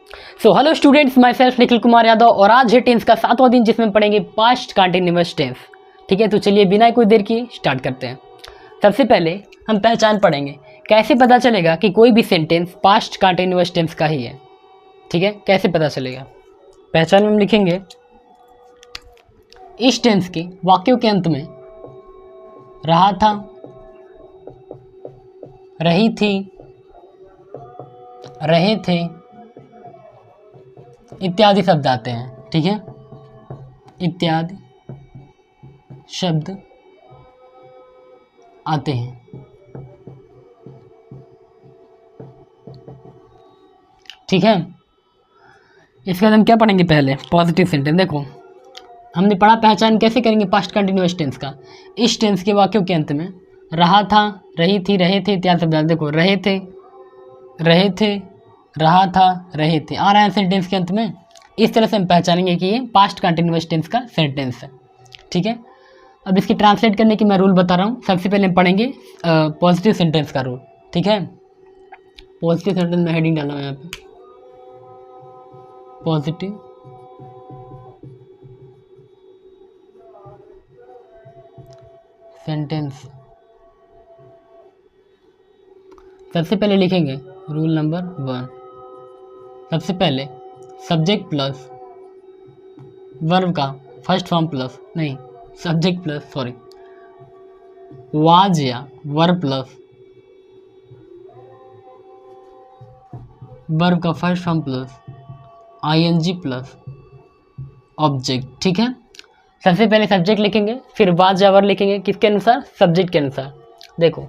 So hello students, my self Nikhil Kumar Yadav और आज है टेंस का 7वां दिन जिसमें पढ़ेंगे पास्ट कंटिन्यूअस टेंस। ठीक है, तो चलिए बिना कोई देर की स्टार्ट करते हैं। सबसे पहले हम पहचान पढ़ेंगे, कैसे पता चलेगा कि कोई भी सेंटेंस पास्ट कंटिन्यूअस टेंस का ही है। ठीक है, कैसे पता चलेगा? पहचान में हम लिखेंगे इस टेंस के वाक्यों के अंत में रहा था, रही थी, रहे थे इत्यादि शब्द आते हैं। ठीक है, इत्यादि शब्द आते हैं। ठीक है, इसके बाद हम क्या पढ़ेंगे? पहले पॉजिटिव सेंटेंस। देखो, हमने पढ़ा पहचान कैसे करेंगे पास्ट कंटिन्यूअस टेंस का। इस टेंस के वाक्यों के अंत में रहा था, रही थी, रहे थे इत्यादि शब्द। देखो, रहे थे, रहा था, रहे थे आ रहा है सेंटेंस के अंत में। इस तरह से हम पहचानेंगे कि ये पास्ट कंटिन्यूअस टेंस का सेंटेंस है। ठीक है, अब इसकी ट्रांसलेट करने की मैं रूल बता रहा हूँ। सबसे पहले हम पढ़ेंगे पॉजिटिव सेंटेंस का रूल। ठीक है, पॉजिटिव सेंटेंस में हेडिंग डाला हूँ यहाँ पे, पॉजिटिव सेंटेंस। सबसे पहले लिखेंगे रूल नंबर 1। सबसे पहले सब्जेक्ट प्लस वर्ब का फर्स्ट फॉर्म प्लस नहीं, सब्जेक्ट प्लस वाज या वर्ब प्लस वर्ब का first form plus ING plus object. ठीक है, सबसे पहले सब्जेक्ट लिखेंगे, फिर वाज या वर्ब लिखेंगे। किसके अनुसार? सब्जेक्ट के अनुसार। देखो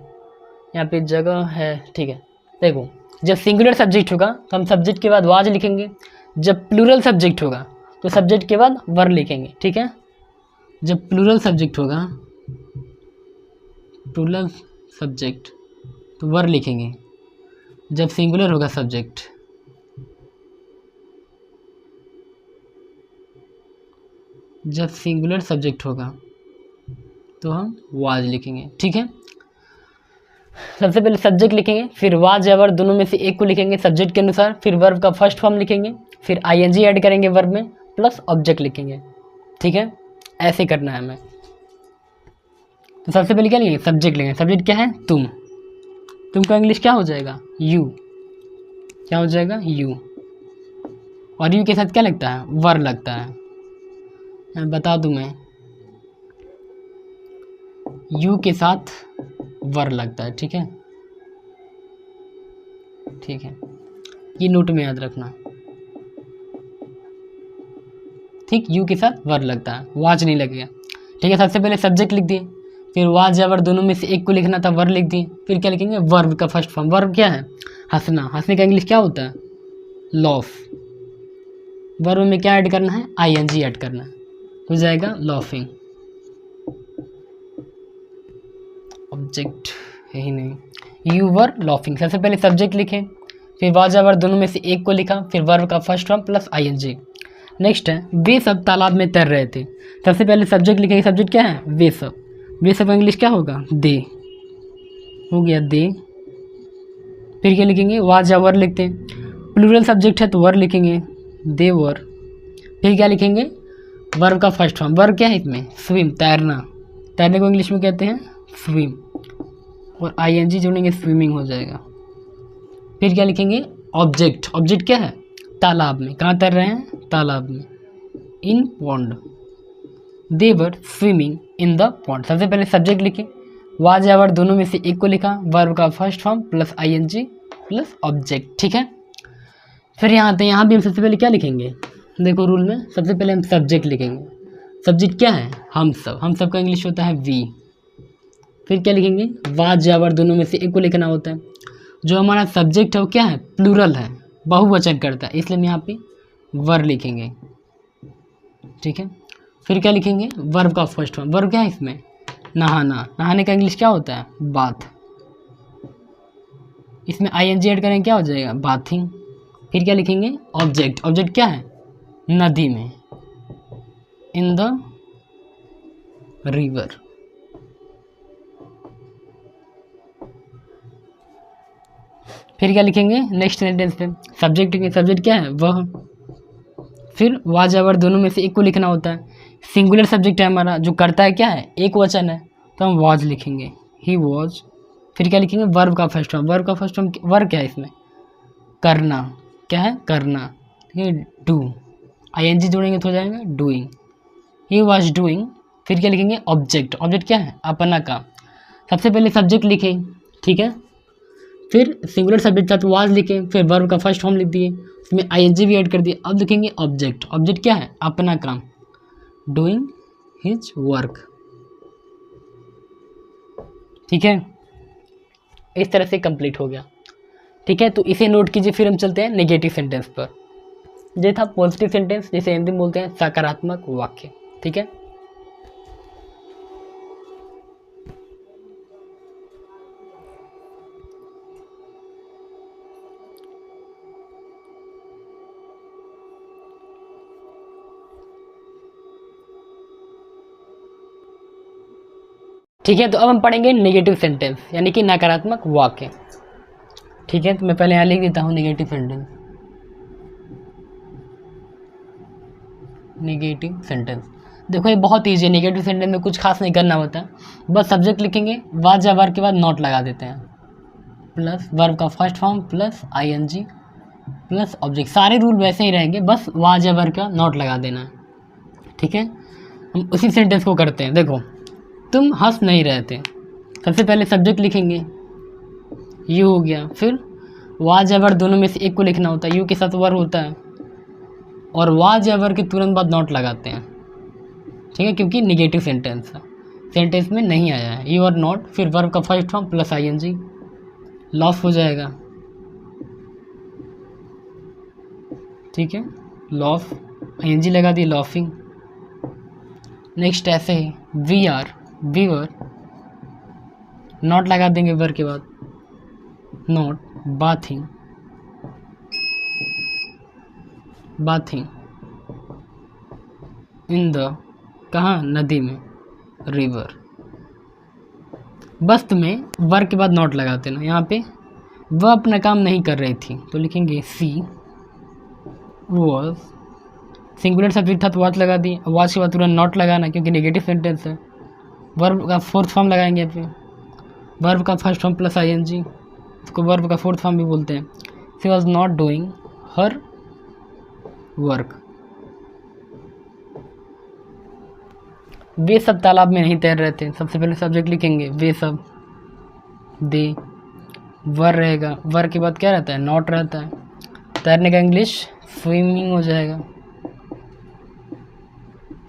यहाँ पे जगह है। ठीक है, देखो, जब सिंगुलर सब्जेक्ट होगा तो हम सब्जेक्ट के बाद वाज लिखेंगे। जब प्लूरल सब्जेक्ट होगा तो सब्जेक्ट के बाद वर्ब लिखेंगे। ठीक है, जब प्लूरल सब्जेक्ट होगा, प्लूरल सब्जेक्ट तो वर्ब लिखेंगे। जब सिंगुलर होगा सब्जेक्ट, जब सिंगुलर सब्जेक्ट होगा तो हम वाज लिखेंगे। ठीक है, सबसे पहले सब्जेक्ट लिखेंगे, फिर वाज या वर्ब दोनों में से एक को लिखेंगे सब्जेक्ट के अनुसार, फिर वर्ब का फर्स्ट फॉर्म लिखेंगे, फिर आईएनजी ऐड करेंगे वर्ब में, प्लस ऑब्जेक्ट लिखेंगे। ठीक है, ऐसे करना है हमें। तो सबसे पहले क्या लिखेंगे? सब्जेक्ट लिखेंगे। सब्जेक्ट क्या है? तुम। तुम का इंग्लिश क्या हो जाएगा? यू। क्या हो जाएगा? यू। और यू के साथ क्या लगता है? वर्ब लगता है। बता दूं मैं, यू के साथ वर्ब लगता है। ठीक है, ठीक है, ये नोट में याद रखना। ठीक, यू के साथ वर्ब लगता है, वाज नहीं लगेगा। ठीक है, सबसे पहले सब्जेक्ट लिख दिए, फिर वाज या वर्ब दोनों में से एक को लिखना था, वर्ब लिख दिए। फिर क्या लिखेंगे? वर्ब का फर्स्ट फॉर्म। वर्ब क्या है? हंसना। हंसने का इंग्लिश क्या होता है? लॉफ। वर्ब में क्या ऐड करना है? आईएनजी ऐड करना है, हो जाएगा लॉफिंग। ऑब्जेक्ट है ही नहीं, यू वर लॉफिंग। सबसे पहले सब्जेक्ट लिखे, फिर वाज या वर्ब दोनों में से एक को लिखा, फिर वर्ब का first form plus ING. Next है वे सब तालाब में तैर रहे थे। सबसे पहले सब्जेक्ट लिखेंगे। सब्जेक्ट क्या है? वे सब। वे सब का इंग्लिश क्या होगा? दे। हो गया दे। फिर क्या लिखेंगे? वाज या वर्ब लिखते हैं, प्लूरल सब्जेक्ट है तो वर्ब लिखेंगे, दे वर। फिर क्या लिखेंगे? वर्ब का फर्स्ट फॉर्म। वर्ब क्या है इसमें? स्विम, तैरना। तैरने को इंग्लिश में कहते हैं स्विम, और आईएनजी जोड़ेंगे, स्विमिंग हो जाएगा। फिर क्या लिखेंगे? ऑब्जेक्ट। ऑब्जेक्ट क्या है? तालाब में। कहाँ तैर रहे हैं? तालाब में। इन pond, they were swimming in the pond. सबसे पहले सब्जेक्ट लिखे, वाज या वर्ब दोनों में से एक को लिखा, वर्ब का first form plus ING plus object. ठीक है, फिर यहाँ आते हैं। यहाँ भी हम सबसे पहले क्या लिखेंगे? देखो रूल में सबसे पहले हम सब्जेक्ट लिखेंगे। सब्जेक्ट क्या है? हम सब। हम सब का इंग्लिश होता है वी। फिर क्या लिखेंगे? वाज या वर्ब दोनों में से एक को लिखना होता है। जो हमारा सब्जेक्ट है वो क्या है? प्लूरल है, बहुवचन करता है, इसलिए हम यहाँ पे वर्ब लिखेंगे। ठीक है, फिर क्या लिखेंगे? वर्ब का फर्स्ट फॉर्म। वर्ब क्या है इसमें? नहाना। नहाने का इंग्लिश क्या होता है? बाथ। इसमें आईएनजी ऐड करेंगे, क्या हो जाएगा? बाथिंग। फिर क्या लिखेंगे? ऑब्जेक्ट। ऑब्जेक्ट क्या है? नदी में, इन द रिवर। फिर क्या लिखेंगे नेक्स्ट सेंटेंस पे, सब्जेक्ट लिखेंगे, सब्जेक्ट क्या है वह, फिर वाज या वर दोनों में से एक को लिखना होता है। सिंगुलर सब्जेक्ट है हमारा, जो करता है क्या है एक वचन है, तो हम वाज लिखेंगे, ही वाज। फिर क्या लिखेंगे वर्ब का फर्स्ट फॉर्म, वर्ब का फर्स्ट फॉर्म वर्ब क्या है इसमें करना, क्या है करना, ठीक है डू, आईएनजी जोड़ेंगे तो हो जाएगा डूइंग, ही वाज डूइंग। फिर क्या लिखेंगे ऑब्जेक्ट, ऑब्जेक्ट क्या है अपना काम, सबसे पहले सब्जेक्ट लिखें, ठीक है, फिर सिंगुलर सब्जेक्ट था तो वाज लिखे, फिर वर्ब का फर्स्ट फॉर्म लिख दिए, उसमें आईएनजी भी ऐड कर दिए। अब लिखेंगे ऑब्जेक्ट, ऑब्जेक्ट क्या है अपना काम, डूइंग हिज वर्क, ठीक है, इस तरह से कंप्लीट हो गया। ठीक है, तो इसे नोट कीजिए। फिर हम चलते हैं नेगेटिव सेंटेंस पर। ये था पॉजिटिव सेंटेंस, जिसे हिंदी में बोलते हैं सकारात्मक वाक्य। ठीक है, ठीक है, तो अब हम पढ़ेंगे नेगेटिव सेंटेंस यानी कि नकारात्मक वाक्य। ठीक है, तो मैं पहले यहाँ लिख देता हूँ नेगेटिव सेंटेंस। नेगेटिव सेंटेंस देखो ये बहुत ईजी है। नेगेटिव सेंटेंस में कुछ खास नहीं करना होता, बस सब्जेक्ट लिखेंगे, वाज या वर्ब के बाद नॉट लगा देते हैं, प्लस वर्ब का first form plus ING plus object. सारे रूल वैसे ही रहेंगे, बस वाज या वर्ब का नॉट लगा देना है। ठीक है, हम उसी सेंटेंस को करते हैं। देखो तुम हंस नहीं रहे थे, सबसे पहले सब्जेक्ट लिखेंगे, यू हो गया, फिर वाज या वर्ब दोनों में से एक को लिखना होता है, यू के साथ वर्ब होता है, और वाज या वर्ब के तुरंत बाद नॉट लगाते हैं। ठीक है, क्योंकि निगेटिव सेंटेंस है, सेंटेंस में नहीं आया है यू और नॉट, फिर वर्ब का first form plus ING, loss हो जाएगा। ठीक है, लॉस, आईएनजी लगा दी, लॉफिंग। नेक्स्ट ऐसे ही we are, we were, not लगा देंगे वर के बाद, not, bathing, bathing, in the, कहाँ नदी में, रिवर। बस्त में वर के बाद नॉट लगाते ना, यहाँ पे वह अपना काम नहीं कर रही थी तो लिखेंगे सी वॉज। सिंगुलर सब्जेक्ट था तो वाज लगा दी, वाज के बाद तुरंत नॉट लगाना क्योंकि नेगेटिव सेंटेंस है। वर्ब का फोर्थ फॉर्म लगाएंगे यहाँ पे, वर्ब का फर्स्ट फॉर्म प्लस आईएनजी, उसको वर्ब का फोर्थ फॉर्म भी बोलते हैं। She was not doing her work. वे सब तालाब में नहीं तैर रहे थे, सबसे पहले सब्जेक्ट लिखेंगे वे सब, दे, वर रहेगा, वर के बाद क्या रहता है नॉट रहता है, तैरने का इंग्लिश स्विमिंग हो जाएगा,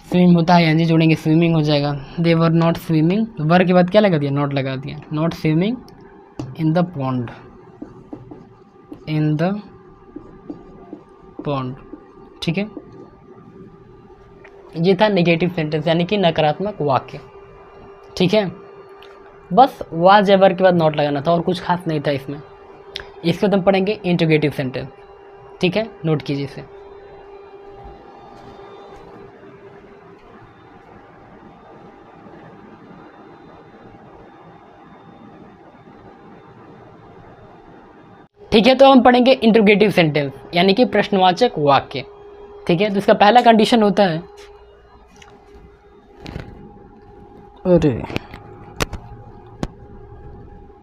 स्विम होता है एनजी जोड़ेंगे स्विमिंग हो जाएगा। दे वर नॉट स्विमिंग, वर के बाद क्या लगा दिया नॉट लगा दिया, not swimming in the pond, in the pond. ठीक है, ये था नेगेटिव सेंटेंस यानी कि नकारात्मक वाक्य। ठीक है, बस वाज या वर्ब के बाद नॉट लगाना था और कुछ खास नहीं था इसमें। इसके बाद हम पढ़ेंगे इंट्रोगेटिव सेंटेंस। ठीक है, नोट कीजिए इसे। ठीक है, तो हम पढ़ेंगे इंट्रोगेटिव सेंटेंस यानी कि प्रश्नवाचक वाक्य। ठीक है, तो इसका पहला कंडीशन होता है, अरे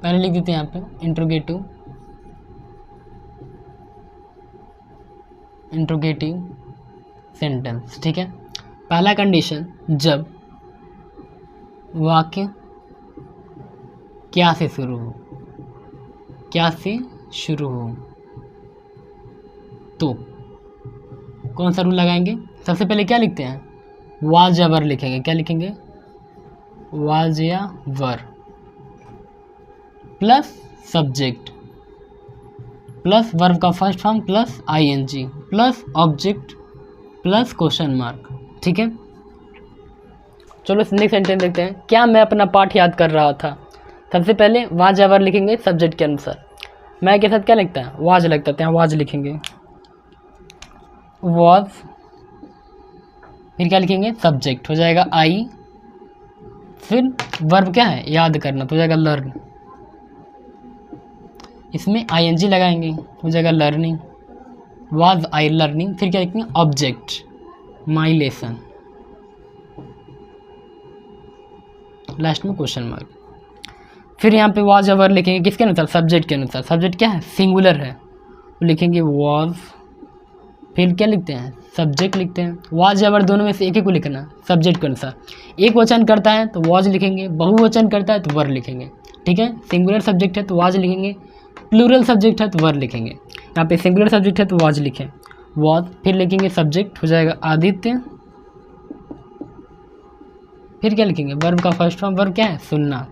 पहले लिख देते हैं यहाँ पे इंट्रोगेटिव सेंटेंस। ठीक है, पहला कंडीशन, जब वाक्य क्या से शुरू हो, क्या से शुरू हो तो कौन सा रूल लगाएंगे। सबसे पहले क्या लिखते हैं वाज या वर लिखेंगे, क्या लिखेंगे वाज या were plus subject plus verb का first form plus ING plus object plus question mark. ठीक है, चलो नेक्स्ट सेंटेंस देखते हैं। क्या मैं अपना पाठ याद कर रहा था, सबसे पहले वाज या वर लिखेंगे सब्जेक्ट के अनुसार। मैं के साथ क्या लिखता है वाज लगता है, वाज लिखेंगे वाज, फिर क्या लिखेंगे सब्जेक्ट हो जाएगा आई, फिर वर्ब क्या है याद करना तो हो जाएगा लर्न, इसमें आईएनजी लगाएंगे, हो जाएगा लर्निंग, वाज आई लर्निंग। फिर क्या लिखेंगे, ऑब्जेक्ट माई लेसन, लास्ट में क्वेश्चन मार्क। फिर यहाँ पे वाज अवर लिखेंगे किसके अनुसार, सब्जेक्ट के अनुसार। सब्जेक्ट क्या है, सिंगुलर है, तो लिखेंगे वाज। फिर क्या लिखते हैं, सब्जेक्ट लिखते हैं। वाज अवर दोनों में से एक ही को लिखना सब्जेक्ट के अनुसार। एक वचन करता है तो वाज लिखेंगे, बहुवचन करता है तो वर लिखेंगे। ठीक है, सिंगुलर सब्जेक्ट है तो वाज लिखेंगे, प्लूरल सब्जेक्ट है तो वर लिखेंगे। यहाँ पे सिंगुलर सब्जेक्ट है तो वाज लिखें, वाज। फिर लिखेंगे सब्जेक्ट, हो जाएगा आदित्य। फिर क्या लिखेंगे, वर्ब का फर्स्ट फॉर्म, वर्ब क्या है, सुनना।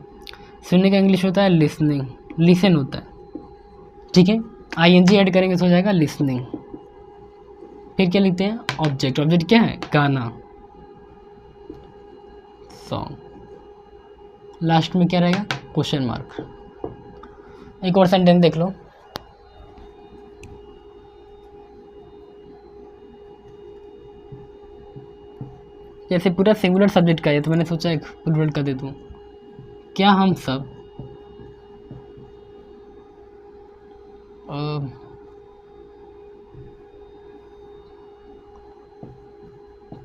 सुनने का इंग्लिश होता है लिसनिंग, लिसन होता है। ठीक है, आईएनजी ऐड करेंगे तो हो जाएगा लिसनिंग। फिर क्या लिखते हैं, ऑब्जेक्ट। ऑब्जेक्ट क्या है, गाना, सॉन्ग। लास्ट में क्या रहेगा, क्वेश्चन मार्क। एक और सेंटेंस देख लो। जैसे पूरा सिंगुलर सब्जेक्ट का है तो मैंने सोचा एक प्लूरल का दे दूं। क्या हम सब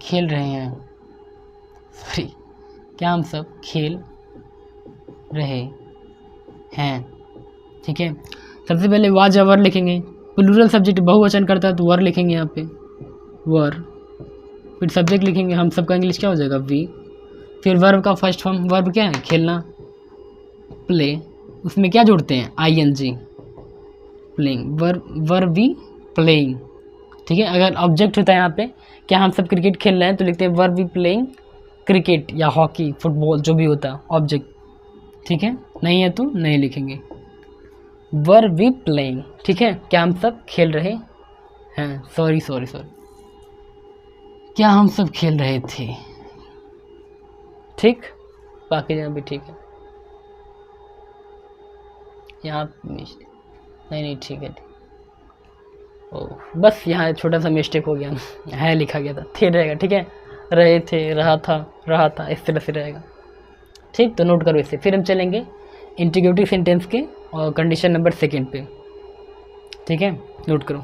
खेल रहे हैं, सॉरी, क्या हम सब खेल रहे हैं। ठीक है, सबसे पहले वाज अवर लिखेंगे, प्लूरल सब्जेक्ट बहुवचन करता है तो वर लिखेंगे यहाँ पे, वर। फिर सब्जेक्ट लिखेंगे, हम सब का इंग्लिश क्या हो जाएगा, वी। फिर वर्ब का फर्स्ट फॉर्म, वर्ब क्या है, खेलना, प्ले। उसमें क्या जोड़ते हैं, ING, playing, verb V playing. ठीक है, अगर ऑब्जेक्ट होता है यहाँ पे, क्या हम सब क्रिकेट खेल रहे हैं, तो लिखते हैं वर्ब वी प्लेइंग क्रिकेट या हॉकी, फुटबॉल, जो भी होता है ऑब्जेक्ट। ठीक है, नहीं है तो नहीं लिखेंगे, वर्ब वी प्लेइंग। ठीक है, क्या हम सब खेल रहे हैं, सॉरी, क्या हम सब खेल रहे थे। ठीक, बाकी जगह भी ठीक है, यहाँ नहीं, ठीक है। बस यहाँ छोटा सा मिस्टेक हो गया, है लिखा गया था, थे रहेगा। ठीक है, रहे थे, रहा था, इस तरह से रहेगा। ठीक, तो नोट करो इसे। फिर हम चलेंगे इंटीग्रेटिव सेंटेंस के और कंडीशन नंबर 2 पे। ठीक है, नोट करो।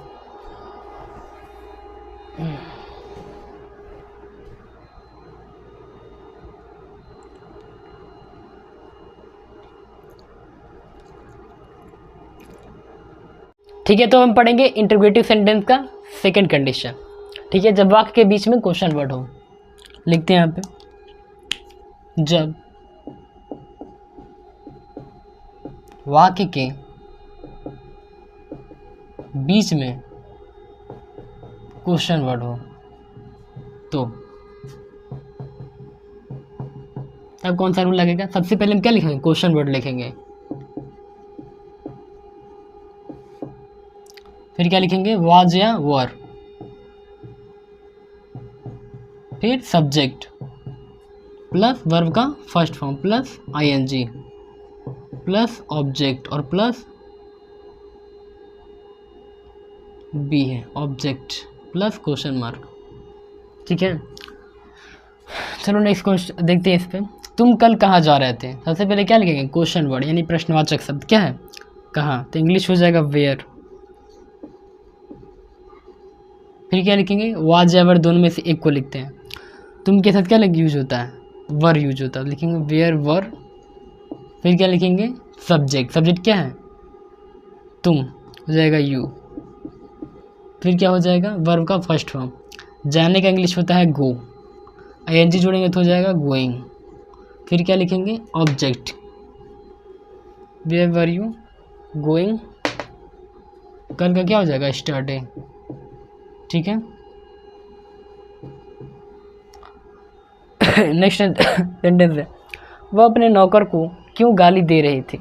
ठीक है, तो हम पढ़ेंगे इंटीग्रेटिव सेंटेंस का 2nd कंडीशन। ठीक है, जब वाक्य के बीच में क्वेश्चन वर्ड हो। लिखते हैं यहाँ पे, जब वाक्य के बीच में क्वेश्चन वर्ड हो तो अब कौन सा रूल लगेगा, सबसे पहले हम क्या लिखेंगे, क्वेश्चन वर्ड लिखेंगे। फिर क्या लिखेंगे, वाज या वर। फिर सब्जेक्ट प्लस वर्ब का first form plus ING plus object और प्लस बी है, ऑब्जेक्ट प्लस क्वेश्चन मार्क। ठीक है, चलो नेक्स्ट क्वेश्चन देखते हैं इस पे। तुम कल कहाँ जा रहे थे, सबसे पहले क्या लिखेंगे, क्वेश्चन वर्ड यानी प्रश्नवाचक शब्द, क्या है, कहाँ, तो इंग्लिश हो जाएगा वेयर। फिर क्या लिखेंगे, वाज या वर, दोनों में से एक को लिखते हैं। तुम के साथ क्या यूज होता है, वर यूज होता है, लिखेंगे वेयर वर। फिर क्या लिखेंगे, सब्जेक्ट, सब्जेक्ट क्या है, तुम, हो जाएगा यू। फिर क्या हो जाएगा, वर्ब का फर्स्ट फॉर्म, जाने का इंग्लिश होता है गो, आईएनजी जोड़ेंगे तो हो जाएगा गोइंग। फिर क्या लिखेंगे, object, where were you going, कल का क्या हो जाएगा, स्टार्टे। ठीक है, नेक्स्ट सेंटेंस है, वह अपने नौकर को क्यों गाली दे रही थी।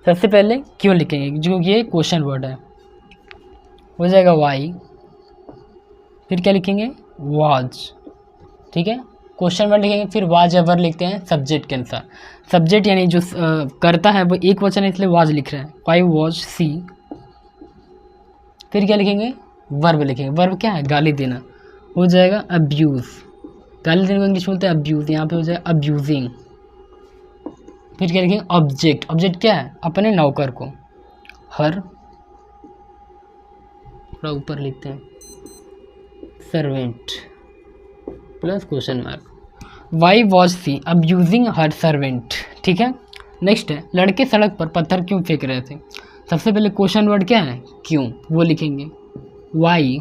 सबसे पहले क्यों लिखेंगे, जो ये क्वेश्चन वर्ड है, हो जाएगा वाई। फिर क्या लिखेंगे, वाज। ठीक है, क्वेश्चन वर्ड लिखेंगे, फिर वाज या वर लिखते हैं सब्जेक्ट के अनुसार। सब्जेक्ट यानी जो करता है वो एक वचन है, इसलिए वाज लिख रहे हैं, वाई वाज सी। फिर क्या लिखेंगे, वर्ब लिखेंगे, वर्ब क्या है, गाली देना, हो जाएगा अब्यूज़। गाली देने को इंग्लिश बोलते हैं अब्यूज़, यहाँ पे हो जाएगा अब्यूजिंग। फिर क्या लिखेंगे, ऑब्जेक्ट, ऑब्जेक्ट क्या है, अपने नौकर को, हर, थोड़ा ऊपर लिखते हैं, servant plus question mark. Why was she abusing her servant. ठीक है, नेक्स्ट है लड़के सड़क पर पत्थर क्यों फेंक रहे थे। सबसे पहले क्वेश्चन वर्ड क्या है, क्यों, वो लिखेंगे, वाई,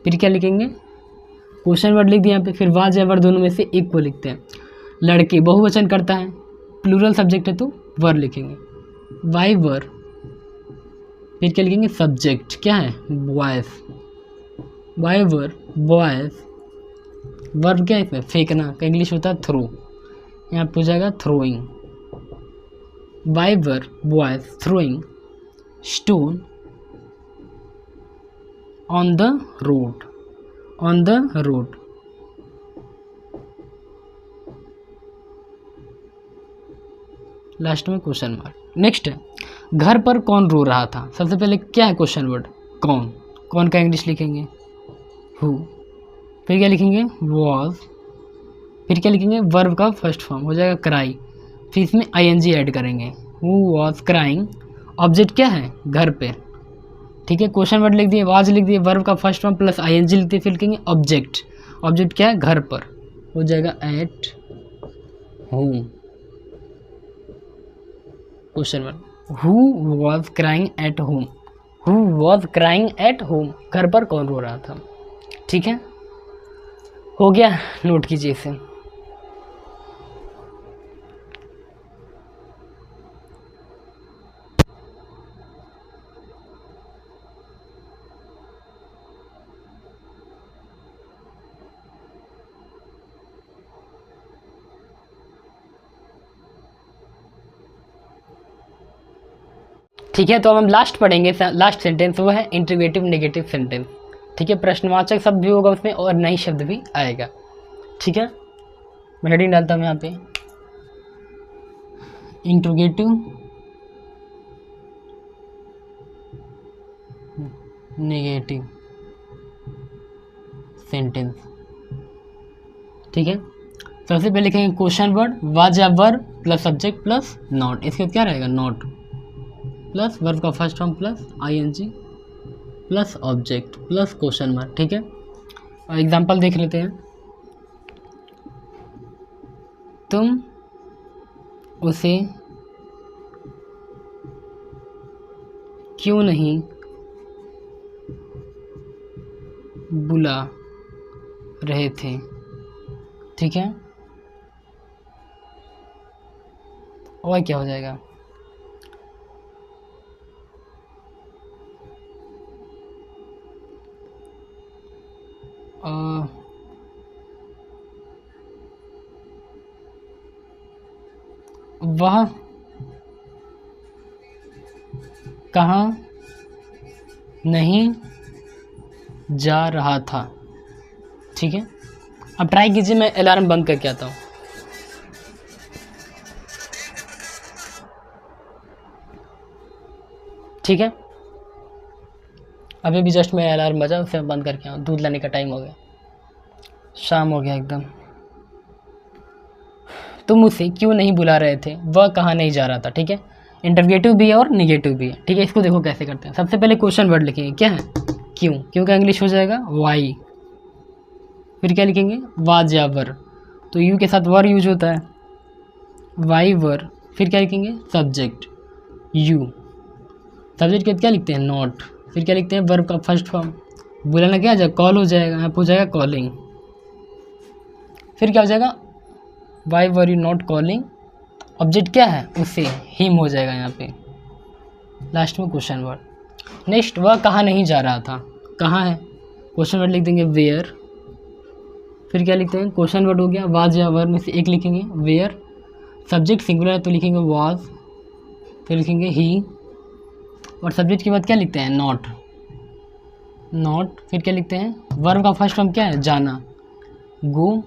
फिर क्या लिखेंगे, क्वेश्चन वर्ड लिख दिया यहाँ पे, फिर वाज या वर दोनों में से एक को लिखते हैं। लड़के बहुवचन करता है, प्लूरल सब्जेक्ट है तो वर लिखेंगे, वाई वर, फिर क्या लिखेंगे, सब्जेक्ट क्या है, boys, why were boys, verb क्या है इसमें, फेंकना का इंग्लिश होता है थ्रो, यहाँ पे हो जाएगा throwing, why were boys throwing stone on the road, on the road. Last में क्वेश्चन मार्क। नेक्स्ट है घर पर कौन रो रहा था। सबसे पहले क्या है क्वेश्चन वर्ड, कौन, कौन का इंग्लिश लिखेंगे, हु, फिर क्या लिखेंगे, वॉज, फिर क्या लिखेंगे, वर्ब का फर्स्ट फॉर्म हो जाएगा क्राई, फिर इसमें आईएनजी ऐड करेंगे, हु वॉज क्राइंग, ऑब्जेक्ट क्या है, घर पे। ठीक है, क्वेश्चन वर्ड लिख दिए, वाज लिख दिए, वर्ब का फर्स्ट फॉर्म प्लस आईएनजी लिख दिए, फिर लिखेंगे ऑब्जेक्ट, ऑब्जेक्ट क्या है, घर पर, हो जाएगा at home. Question word, who was crying at home, who was crying at home, घर पर कौन रो रहा था। ठीक है, हो गया, नोट कीजिए इसे। ठीक है, तो अब हम लास्ट पढ़ेंगे, लास्ट सेंटेंस वो है इंटीग्रेटिव नेगेटिव सेंटेंस। ठीक है, प्रश्नवाचक शब्द भी होगा उसमें और नई शब्द भी आएगा। ठीक है, मैं हेडिंग डालता हूँ यहाँ पे, इंटीग्रेटिव नेगेटिव सेंटेंस। ठीक है, सबसे पहले लिखेंगे क्वेश्चन वर्ड, वाज या were plus subject plus not, इसके बाद क्या रहेगा, नॉट प्लस वर्ब का first form plus ING plus object plus question mark. ठीक है, और एग्जांपल देख लेते हैं। तुम उसे क्यों नहीं बुला रहे थे। ठीक है, और क्या हो जाएगा, वह कहाँ नहीं जा रहा था। ठीक है, अब ट्राई कीजिए, मैं अलार्म बंद करके आता हूँ। ठीक है, अभी भी जस्ट मैं अलार्म बजा, उसे बंद करके आऊँ, दूध लाने का टाइम हो गया, शाम हो गया एकदम। तुम उसे क्यों नहीं बुला रहे थे, वह कहाँ नहीं जा रहा था। ठीक है, इंटरगेटिव भी है और निगेटिव भी है। ठीक है, इसको देखो कैसे करते हैं। सबसे पहले क्वेश्चन वर्ड लिखेंगे, क्या है, क्यों, क्यों का इंग्लिश हो जाएगा वाई, फिर क्या लिखेंगे, वाज या वर, तो यू के साथ वर यूज होता है, वाई वर, फिर क्या लिखेंगे, सब्जेक्ट यू, सब्जेक्ट के बाद क्या लिखते हैं, नॉट, फिर क्या लिखते हैं, वर्ब का फर्स्ट फॉर्म, बुलाना क्या आ जाएगा, कॉल हो जाएगा, यहाँ पे हो जाएगा कॉलिंग, फिर क्या हो जाएगा, why were you not calling, object क्या है, उसे, हिम हो जाएगा यहाँ पे, लास्ट में क्वेश्चन वर्ड। नेक्स्ट, वह कहाँ नहीं जा रहा था, कहाँ है, क्वेश्चन वर्ड लिख देंगे वेयर, फिर क्या लिखते हैं, क्वेश्चन वर्ड हो गया, वाज या वर में से एक लिखेंगे, वेयर, सब्जेक्ट सिंगुलर है तो लिखेंगे वाज, फिर लिखेंगे ही, और सब्जेक्ट के बाद क्या लिखते हैं, नॉट, नॉट, फिर क्या लिखते हैं, वर्ब का फर्स्ट फॉर्म क्या है, जाना, गो,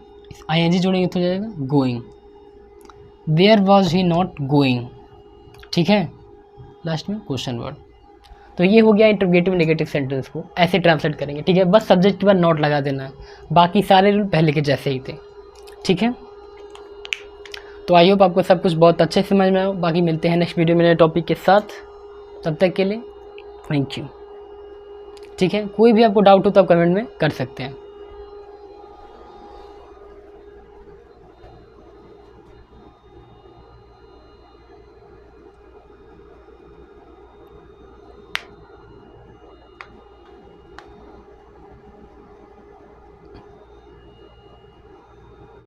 आईएनजी जोड़ेंगे तो हो जाएगा going, where was he not going. ठीक है, लास्ट में क्वेश्चन वर्ड। तो ये हो गया इंटरोगेटिव नेगेटिव सेंटेंस को ऐसे ट्रांसलेट करेंगे। ठीक है, बस सब्जेक्ट के बाद नॉट लगा देना है, बाकी सारे रूल पहले के जैसे ही थे। ठीक है, तो आई होप आपको सब कुछ बहुत अच्छे से समझ में आए। बाकी मिलते हैं नेक्स्ट वीडियो में नए टॉपिक के साथ। तब तक के लिए थैंक यू। ठीक है, कोई भी आपको डाउट हो तो आप कमेंट में कर सकते हैं।